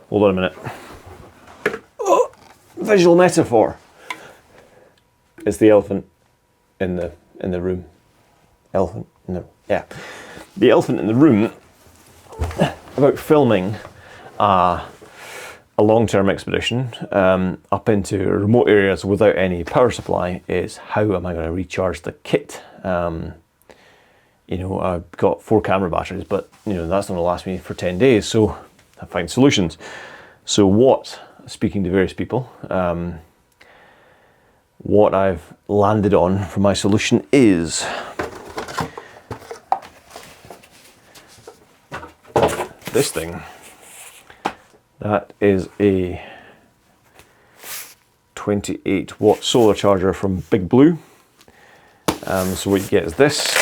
Hold on a minute. Oh, visual metaphor. It's the elephant in the room. Elephant in the the elephant in the room about filming a long-term expedition up into remote areas without any power supply is how am I going to recharge the kit? I've got 4 camera batteries, but that's not going to last me for 10 days, so I find solutions. So speaking to various people, what I've landed on for my solution is this thing. That is a 28 watt solar charger from Big Blue. So what you get is this.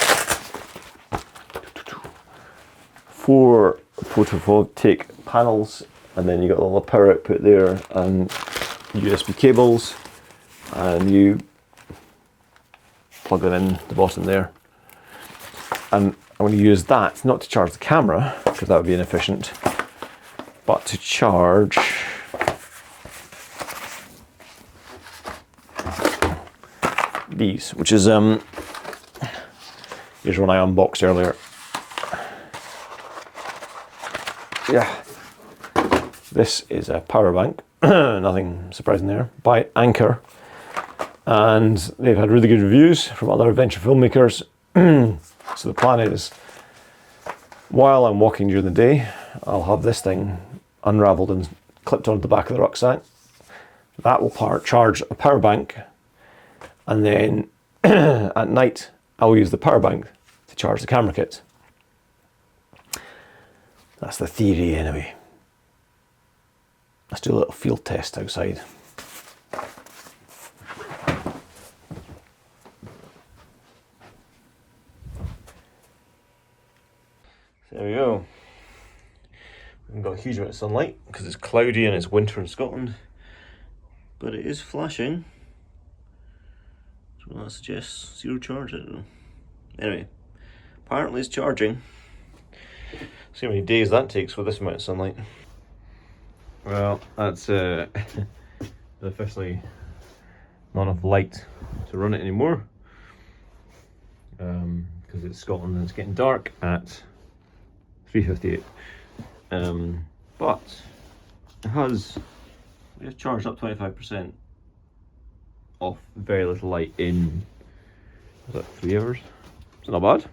4 photovoltaic panels, and then you got all the power output there and USB cables, and you plug it in the bottom there. And I'm going to use that not to charge the camera because that would be inefficient, but to charge these, which is here's one I unboxed earlier. Yeah, this is a power bank, nothing surprising there, by Anker, and they've had really good reviews from other adventure filmmakers. So the plan is, while I'm walking during the day, I'll have this thing unraveled and clipped onto the back of the rucksack. That will charge a power bank, and then at night I'll use the power bank to charge the camera kit. That's the theory anyway. Let's do a little field test outside. There we go. We haven't got a huge amount of sunlight because it's cloudy and it's winter in Scotland, but it is flashing. So that suggests 0 charge, I don't know. Anyway, apparently it's charging. See how many days that takes with this amount of sunlight. Well, that's officially not enough light to run it anymore, because it's Scotland and it's getting dark at 3:58. But it has charged up 25% off very little light in, was that 3 hours? It's not bad.